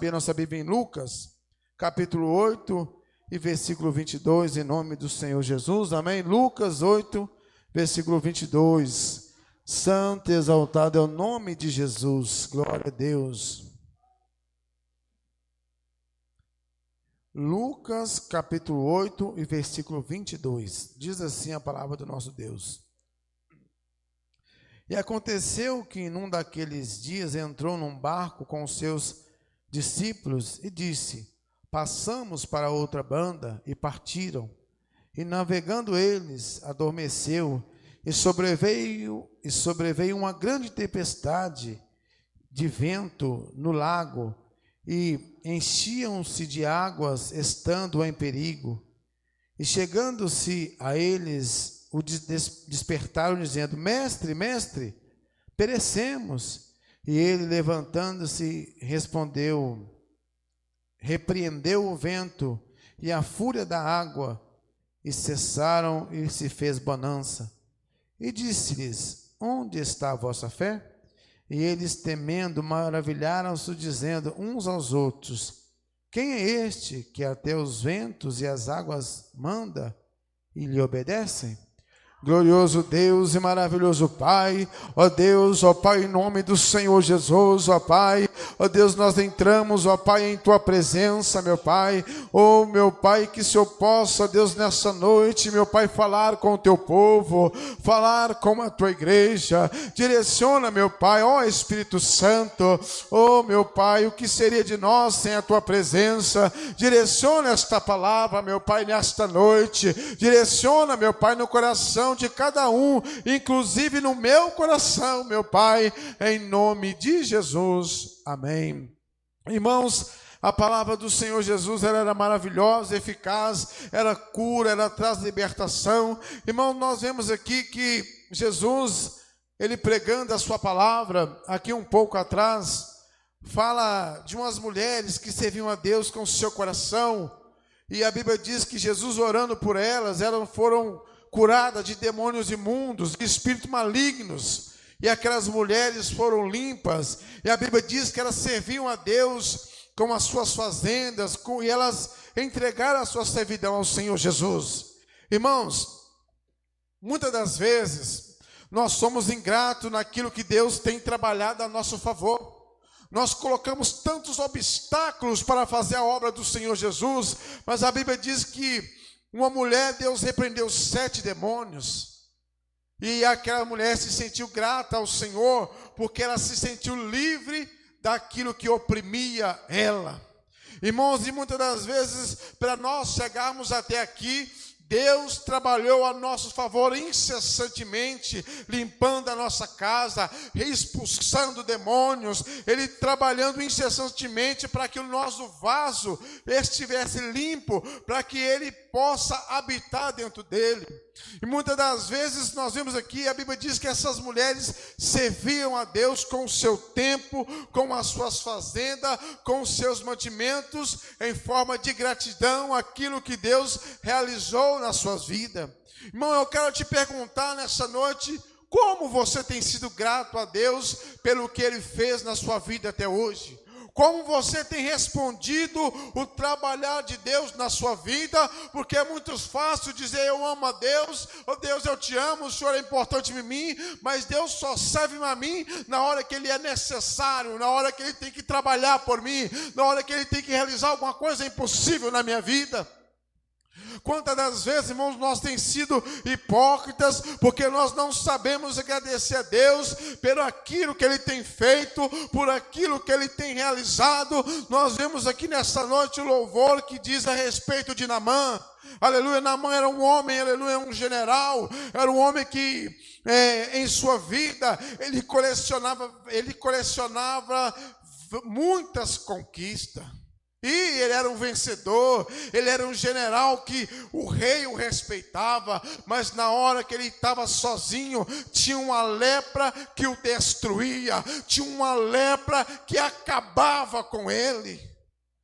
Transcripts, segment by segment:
abrir nossa Bíblia em Lucas, capítulo 8 e versículo 22, em nome do Senhor Jesus, amém? Lucas 8, versículo 22. Santo e exaltado é o nome de Jesus, glória a Deus. Lucas, capítulo 8 e versículo 22, diz assim a palavra do nosso Deus. E aconteceu que num daqueles dias entrou num barco com os seus discípulos e disse: passamos para outra banda, e partiram. E navegando eles, adormeceu, e sobreveio uma grande tempestade de vento no lago, e enchiam-se de águas, estando em perigo. E chegando-se a eles, o despertaram, dizendo: Mestre, mestre, perecemos. E ele, levantando-se, repreendeu o vento e a fúria da água, e cessaram, e se fez bonança. E disse-lhes: onde está a vossa fé? E eles, temendo, maravilharam-se, dizendo uns aos outros: quem é este que até os ventos e as águas manda e lhe obedecem? Glorioso Deus e maravilhoso Pai, ó Deus, ó Pai, em nome do Senhor Jesus, ó Pai, ó Deus, nós entramos, ó Pai, em Tua presença, meu Pai, ó meu Pai, que se eu possa, Deus, nessa noite, meu Pai, falar com o Teu povo, falar com a Tua igreja, direciona, meu Pai, ó Espírito Santo, ó meu Pai, o que seria de nós sem a Tua presença? Direciona esta palavra, meu Pai, nesta noite, direciona, meu Pai, no coração de cada um, inclusive no meu coração, meu Pai, em nome de Jesus, amém. Irmãos, a palavra do Senhor Jesus, ela era maravilhosa, eficaz, era cura, ela traz libertação. Irmão, nós vemos aqui que Jesus, ele pregando a sua palavra, aqui um pouco atrás, fala de umas mulheres que serviam a Deus com o seu coração, e a Bíblia diz que Jesus, orando por elas, elas foram curadas de demônios imundos, de espíritos malignos, e aquelas mulheres foram limpas, e a Bíblia diz que elas serviam a Deus com as suas fazendas, e elas entregaram a sua servidão ao Senhor Jesus. Irmãos, muitas das vezes, nós somos ingratos naquilo que Deus tem trabalhado a nosso favor. Nós colocamos tantos obstáculos para fazer a obra do Senhor Jesus, mas a Bíblia diz que uma mulher, Deus repreendeu 7 demônios, e aquela mulher se sentiu grata ao Senhor, porque ela se sentiu livre daquilo que oprimia ela. Irmãos, e muitas das vezes, para nós chegarmos até aqui, Deus trabalhou a nosso favor incessantemente, limpando a nossa casa, expulsando demônios, Ele trabalhando incessantemente para que o nosso vaso estivesse limpo, para que Ele possa habitar dentro dele. E muitas das vezes nós vemos aqui, a Bíblia diz que essas mulheres serviam a Deus com o seu tempo, com as suas fazendas, com os seus mantimentos, em forma de gratidão, aquilo que Deus realizou nas suas vidas. Irmão, eu quero te perguntar nessa noite, como você tem sido grato a Deus pelo que Ele fez na sua vida até hoje? Como você tem respondido o trabalhar de Deus na sua vida? Porque é muito fácil dizer eu amo a Deus, oh Deus eu te amo, o Senhor é importante em mim, mas Deus só serve a mim na hora que Ele é necessário, na hora que Ele tem que trabalhar por mim, na hora que Ele tem que realizar alguma coisa impossível na minha vida. Quantas das vezes, irmãos, nós temos sido hipócritas, porque nós não sabemos agradecer a Deus por aquilo que Ele tem feito, por aquilo que Ele tem realizado. Nós vemos aqui nessa noite o louvor que diz a respeito de Naamã. Aleluia, Naamã era um homem, aleluia, um general, era um homem que em sua vida ele colecionava muitas conquistas. E ele era um vencedor, ele era um general que o rei o respeitava, mas na hora que ele estava sozinho, tinha uma lepra que o destruía, tinha uma lepra que acabava com ele.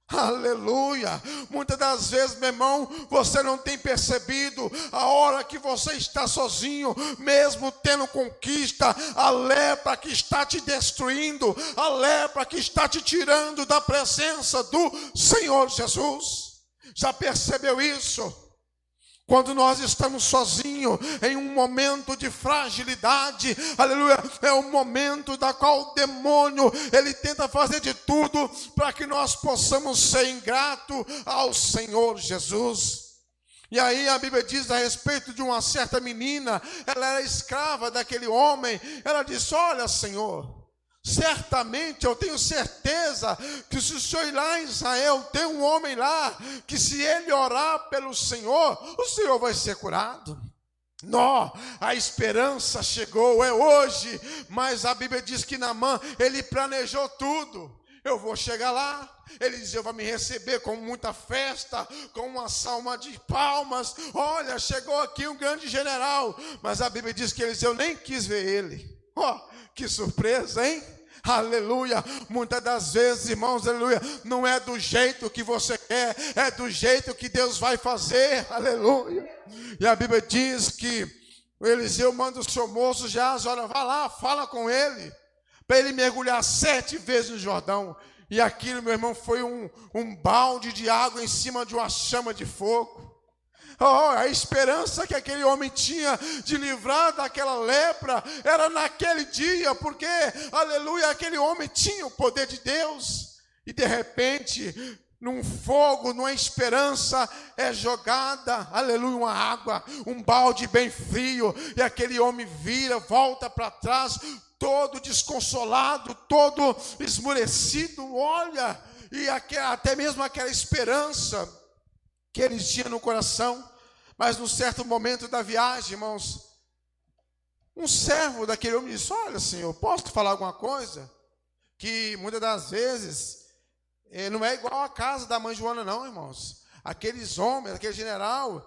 Aleluia. Muitas das vezes, meu irmão, você não tem percebido a hora que você está sozinho, mesmo tendo conquista, a lepra que está te destruindo, a lepra que está te tirando da presença do Senhor Jesus. Já percebeu isso? Quando nós estamos sozinhos, em um momento de fragilidade, aleluia, é um momento da qual o demônio, ele tenta fazer de tudo para que nós possamos ser ingratos ao Senhor Jesus. E aí a Bíblia diz a respeito de uma certa menina, ela era escrava daquele homem, ela disse: olha, Senhor, certamente eu tenho certeza que se o Senhor ir lá em Israel, tem um homem lá, que se ele orar pelo Senhor, o Senhor vai ser curado. Não, a esperança chegou, é hoje, mas a Bíblia diz que Naamã, ele planejou tudo. Eu vou chegar lá, Eliseu vai me receber com muita festa, com uma salva de palmas. Olha, chegou aqui um grande general, mas a Bíblia diz que Eliseu nem quis ver ele. Que surpresa, hein? Aleluia. Muitas das vezes, irmãos, aleluia, não é do jeito que você quer, é do jeito que Deus vai fazer. Aleluia. E a Bíblia diz que o Eliseu manda o seu moço Geazi: olha, vai lá, fala com ele, para ele mergulhar 7 vezes no Jordão. E aquilo, meu irmão, foi um balde de água em cima de uma chama de fogo. A esperança que aquele homem tinha de livrar daquela lepra era naquele dia, porque, aleluia, aquele homem tinha o poder de Deus. E de repente, num fogo, numa esperança, é jogada, aleluia, uma água, um balde bem frio, e aquele homem vira, volta para trás, todo desconsolado, todo esmurecido, olha, e até mesmo aquela esperança que eles tinham no coração. Mas num certo momento da viagem, irmãos, um servo daquele homem disse: olha, Senhor, posso falar alguma coisa? Que muitas das vezes não é igual a casa da mãe Joana, não, irmãos. Aqueles homens, aquele general,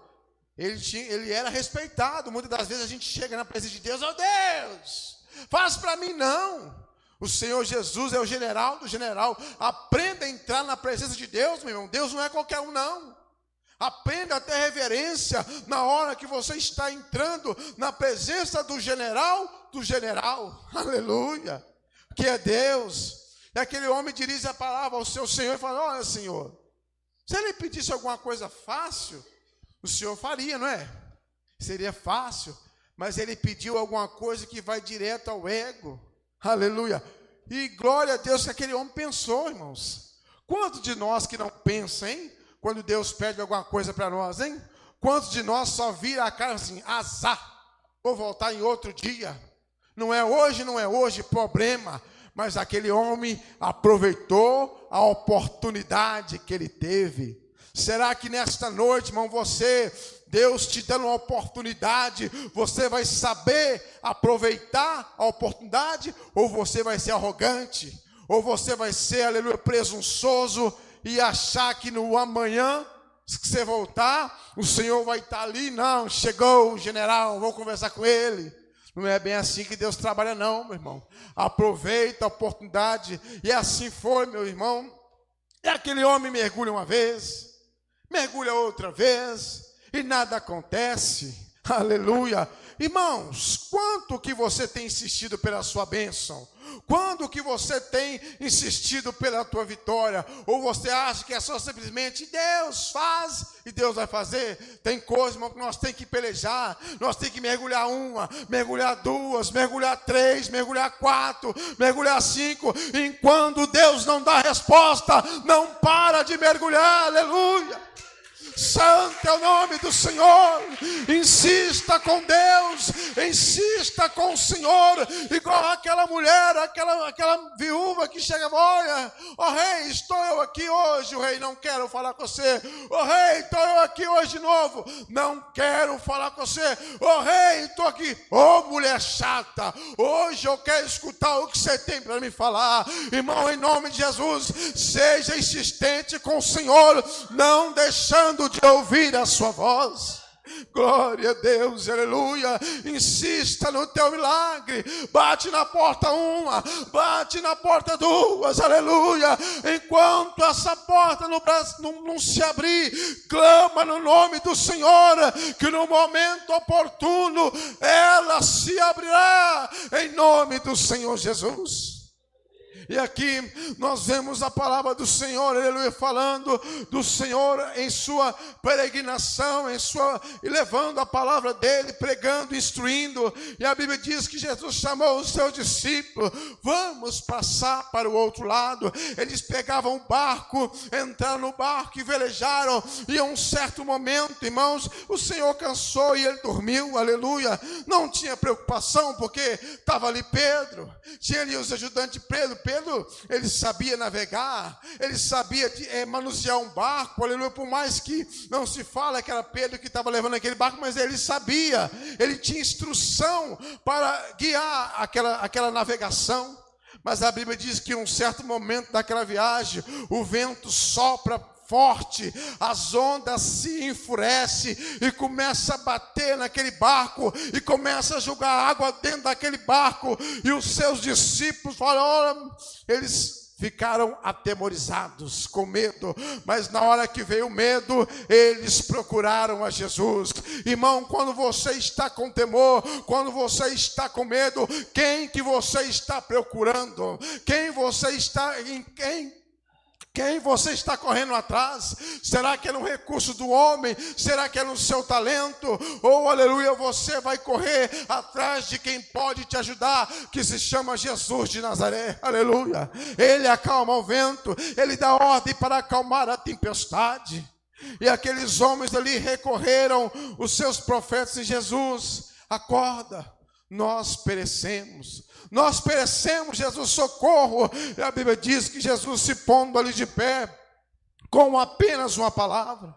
ele era respeitado. Muitas das vezes a gente chega na presença de Deus: oh Deus, faz para mim. Não. O Senhor Jesus é o general do general. Aprenda a entrar na presença de Deus, meu irmão. Deus não é qualquer um, não. Aprenda a ter reverência na hora que você está entrando na presença do general, aleluia, que é Deus. E aquele homem dirige a palavra ao seu Senhor e fala: olha, Senhor, se ele pedisse alguma coisa fácil, o Senhor faria, não é? Seria fácil, mas ele pediu alguma coisa que vai direto ao ego, aleluia. E glória a Deus que aquele homem pensou, irmãos. Quantos de nós que não pensam, hein? Quando Deus pede alguma coisa para nós, hein? Quantos de nós só vira a cara assim: azar, vou voltar em outro dia. Não é hoje, problema. Mas aquele homem aproveitou a oportunidade que ele teve. Será que nesta noite, irmão, Deus te dando uma oportunidade, você vai saber aproveitar a oportunidade? Ou você vai ser arrogante? Ou você vai ser, aleluia, presunçoso e achar que no amanhã, se você voltar, o Senhor vai estar ali? Não, chegou o general, vou conversar com ele. Não é bem assim que Deus trabalha, não, meu irmão. Aproveita a oportunidade. E assim foi, meu irmão. E aquele homem mergulha uma vez, mergulha outra vez, e nada acontece. Aleluia. Irmãos, quanto que você tem insistido pela sua bênção? Quando que você tem insistido pela tua vitória? Ou você acha que é só simplesmente Deus faz e Deus vai fazer? Tem coisas, irmão, que nós temos que pelejar. Nós temos que mergulhar 1, mergulhar 2, mergulhar 3, mergulhar 4, mergulhar 5. Enquanto Deus não dá resposta, não para de mergulhar. Aleluia. Santo é o nome do Senhor. Insista com Deus, insista com o Senhor, igual aquela mulher, aquela viúva que chega: olha, ó rei, estou eu aqui hoje. O rei: não quero falar com você. Ó rei, estou eu aqui hoje de novo. Não quero falar com você. Ó rei, estou aqui. Ó mulher chata, hoje eu quero escutar o que você tem para me falar. Irmão, em nome de Jesus, seja insistente com o Senhor, não deixando de ouvir a sua voz. Glória a Deus, aleluia. Insista no teu milagre. Bate na porta uma, bate na porta duas, aleluia. Enquanto essa porta não se abrir, clama no nome do Senhor, que no momento oportuno ela se abrirá, em nome do Senhor Jesus. E aqui nós vemos a palavra do Senhor, aleluia, falando do Senhor em sua peregrinação, e levando a palavra dele, pregando, instruindo. E a Bíblia diz que Jesus chamou os seus discípulos: vamos passar para o outro lado. Eles pegavam o barco, entraram no barco e velejaram. E a um certo momento, irmãos, o Senhor cansou e ele dormiu, aleluia. Não tinha preocupação, porque estava ali Pedro, tinha ali os ajudantes de Pedro, ele sabia navegar, ele sabia manusear um barco, aleluia. Por mais que não se fala que era Pedro que estava levando aquele barco, mas ele sabia, ele tinha instrução para guiar aquela navegação. Mas a Bíblia diz que em um certo momento daquela viagem, o vento sopra forte, as ondas se enfurecem e começa a bater naquele barco e começa a jogar água dentro daquele barco. E os seus discípulos falaram, eles ficaram atemorizados, com medo. Mas na hora que veio o medo, eles procuraram a Jesus. Irmão, quando você está com temor, quando você está com medo, quem que você está procurando? Quem você está correndo atrás? Será que é no recurso do homem? Será que é no seu talento? Ou, aleluia, você vai correr atrás de quem pode te ajudar, que se chama Jesus de Nazaré, aleluia. Ele acalma o vento, ele dá ordem para acalmar a tempestade. E aqueles homens ali recorreram os seus profetas em Jesus: acorda, nós perecemos, Jesus, socorro. E a Bíblia diz que Jesus, se pondo ali de pé, com apenas uma palavra.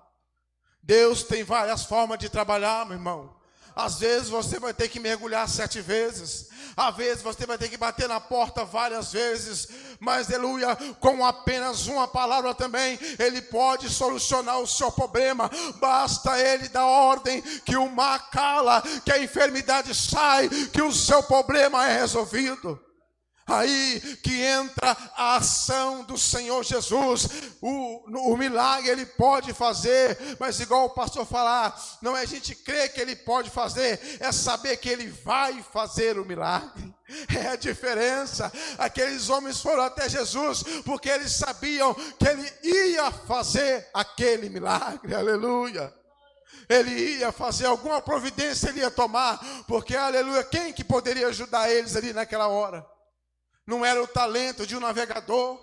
Deus tem várias formas de trabalhar, meu irmão. Às vezes você vai ter que mergulhar 7 vezes, às vezes você vai ter que bater na porta várias vezes, mas, aleluia, com apenas uma palavra também, ele pode solucionar o seu problema. Basta ele dar ordem que o mar cala, que a enfermidade sai, que o seu problema é resolvido. Aí que entra a ação do Senhor Jesus. O milagre ele pode fazer, mas igual o pastor falar, não é a gente crer que ele pode fazer, é saber que ele vai fazer o milagre. É a diferença. Aqueles homens foram até Jesus porque eles sabiam que ele ia fazer aquele milagre, aleluia. Ele ia fazer alguma providência, ele ia tomar, porque, aleluia, quem que poderia ajudar eles ali naquela hora? Não era o talento de um navegador,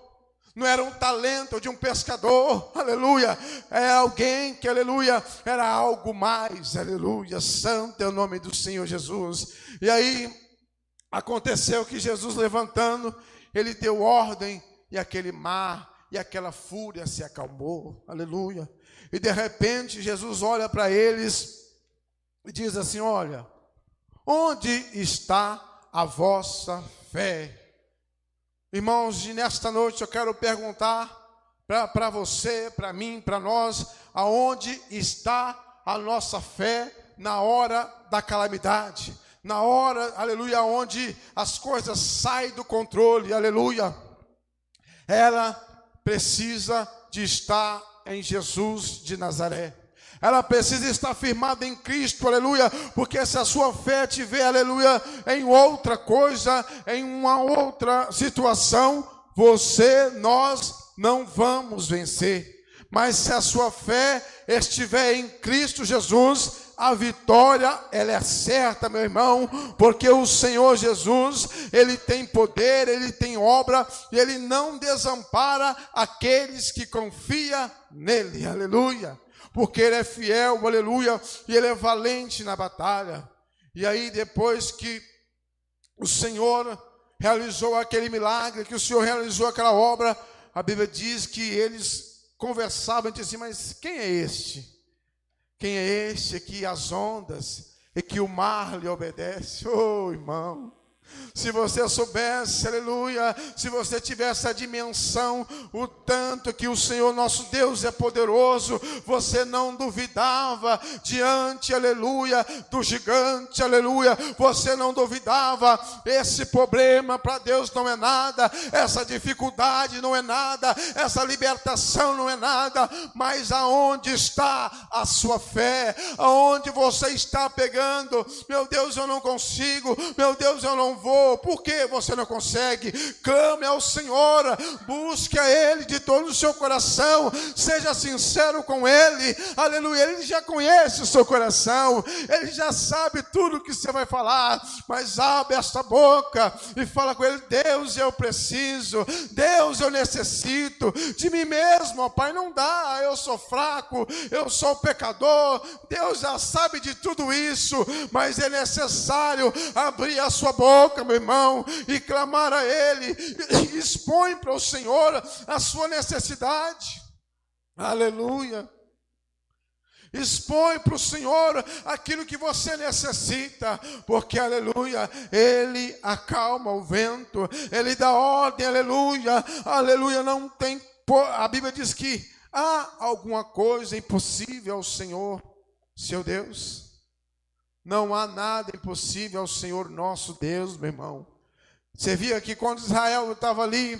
não era um talento de um pescador, aleluia. É alguém que, aleluia, era algo mais, aleluia. Santo é o nome do Senhor Jesus. E aí aconteceu que Jesus, levantando, ele deu ordem, e aquele mar e aquela fúria se acalmou, aleluia. E de repente Jesus olha para eles e diz assim: olha, onde está a vossa fé? Irmãos, e nesta noite eu quero perguntar para você, para mim, para nós: aonde está a nossa fé na hora da calamidade? Na hora, aleluia, onde as coisas saem do controle, aleluia. Ela precisa de estar em Jesus de Nazaré. Ela precisa estar firmada em Cristo, aleluia, porque se a sua fé tiver, aleluia, em outra coisa, em uma outra situação, nós não vamos vencer. Mas se a sua fé estiver em Cristo Jesus, a vitória, ela é certa, meu irmão, porque o Senhor Jesus, ele tem poder, ele tem obra, e ele não desampara aqueles que confiam nele, aleluia. Porque ele é fiel, aleluia, e ele é valente na batalha. E aí, depois que o Senhor realizou aquele milagre, que o Senhor realizou aquela obra, a Bíblia diz que eles conversavam entre si: mas quem é este? Quem é este que as ondas e que o mar lhe obedece? Oh, irmão, Se você soubesse, aleluia, se você tivesse a dimensão, o tanto que o Senhor nosso Deus é poderoso, você não duvidava diante, aleluia, do gigante, aleluia, você não duvidava. Esse problema para Deus não é nada, essa dificuldade não é nada, essa libertação não é nada, mas aonde está a sua fé? Aonde você está pegando? Meu Deus, eu não consigo, meu Deus, eu não vou. Por que você não consegue? Clame ao Senhor, busque a Ele de todo o seu coração, seja sincero com Ele, aleluia. Ele já conhece o seu coração, Ele já sabe tudo que você vai falar, mas abre esta boca e fala com Ele: Deus, eu preciso, Deus, eu necessito de mim mesmo, ó Pai, não dá, eu sou fraco, eu sou pecador. Deus já sabe de tudo isso, mas é necessário abrir a sua boca, meu irmão, e clamar a Ele. Expõe para o Senhor a sua necessidade, aleluia. Expõe para o Senhor aquilo que você necessita, porque, aleluia, Ele acalma o vento, Ele dá ordem, aleluia, aleluia. Não tem, a Bíblia diz que há alguma coisa impossível ao Senhor, seu Deus? Não há nada impossível ao Senhor nosso Deus, meu irmão. Você via que quando Israel estava ali,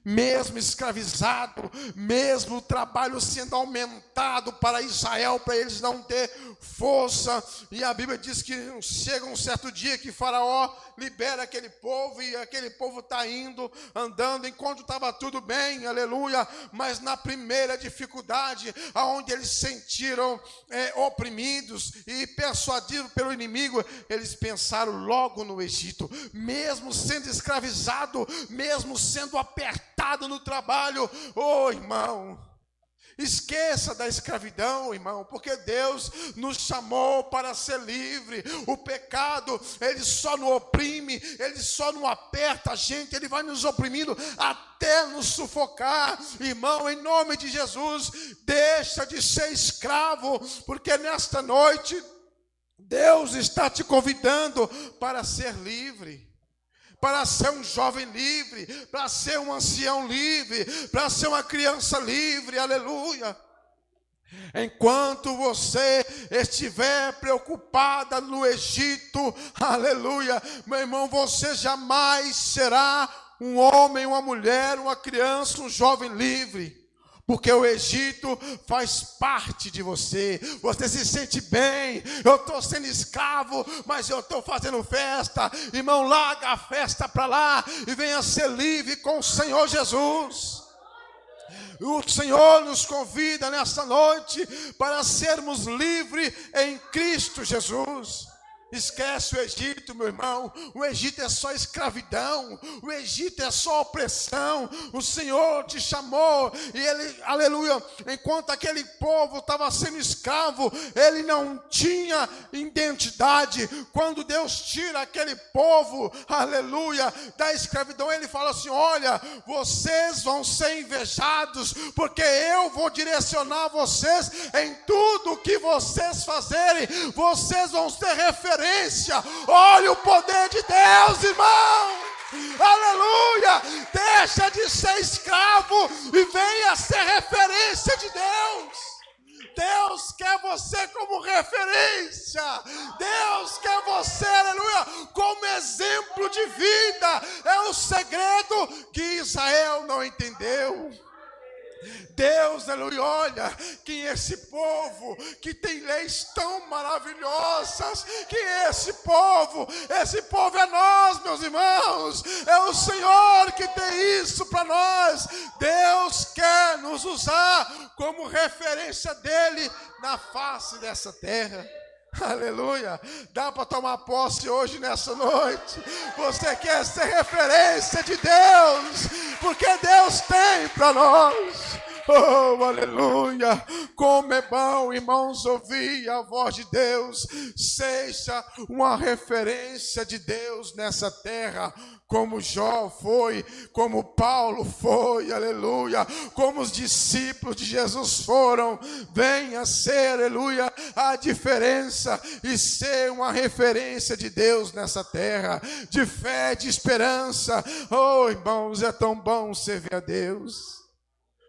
mesmo escravizado, mesmo o trabalho sendo aumentado para Israel, para eles não ter força, e a Bíblia diz que chega um certo dia que Faraó libera aquele povo, e aquele povo está indo, andando, enquanto estava tudo bem, aleluia, mas na primeira dificuldade, aonde eles se sentiram oprimidos e persuadidos pelo inimigo, eles pensaram logo no Egito, mesmo sendo escravizado, mesmo sendo apertado no trabalho. Oh, irmão, esqueça da escravidão, irmão, porque Deus nos chamou para ser livre. O pecado, ele só nos oprime, ele só não aperta a gente, ele vai nos oprimindo até nos sufocar. Irmão, em nome de Jesus, deixa de ser escravo, porque nesta noite Deus está te convidando para ser livre, para ser um jovem livre, para ser um ancião livre, para ser uma criança livre, aleluia. Enquanto você estiver preocupada no Egito, aleluia, meu irmão, você jamais será um homem, uma mulher, uma criança, um jovem livre. Porque o Egito faz parte de você. Você se sente bem. Eu estou sendo escravo, mas eu estou fazendo festa. Irmão, larga a festa para lá e venha ser livre com o Senhor Jesus. O Senhor nos convida nessa noite para sermos livres em Cristo Jesus. Esquece o Egito, meu irmão. O Egito é só escravidão, o Egito é só opressão. O Senhor te chamou e Ele, aleluia, enquanto aquele povo estava sendo escravo, ele não tinha identidade. Quando Deus tira aquele povo, aleluia, da escravidão, Ele fala assim: olha, vocês vão ser invejados, porque eu vou direcionar vocês em tudo que vocês fazerem. Vocês vão ser referência. Olha o poder de Deus, irmão. Aleluia. Deixa de ser escravo e venha ser referência de Deus. Deus quer você como referência. Deus quer você, aleluia, como exemplo de vida. É o segredo que Israel não entendeu. Deus, aleluia, olha, que esse povo que tem leis tão maravilhosas, que esse povo é nós, meus irmãos, é o Senhor que tem isso para nós. Deus quer nos usar como referência dele na face dessa terra. Aleluia, dá para tomar posse hoje nessa noite. Você quer ser referência de Deus, porque Deus tem para nós. Oh, aleluia. Como é bom, irmãos, ouvir a voz de Deus. Seja uma referência de Deus nessa terra, como Jó foi, como Paulo foi, aleluia, como os discípulos de Jesus foram. Venha ser, aleluia, a diferença e ser uma referência de Deus nessa terra, de fé, de esperança. Oh, irmãos, é tão bom servir a Deus.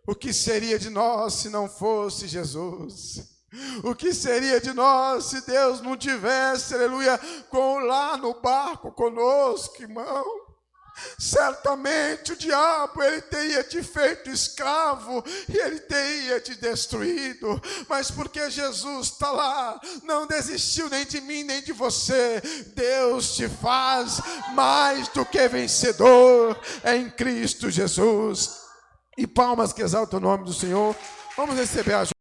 O que seria de nós se não fosse Jesus? O que seria de nós se Deus não tivesse, aleluia, lá no barco conosco, irmão? Certamente o diabo, ele teria te feito escravo e ele teria te destruído, mas porque Jesus está lá, não desistiu nem de mim nem de você. Deus te faz mais do que vencedor em Cristo Jesus. E palmas que exaltam o nome do Senhor. Vamos receber a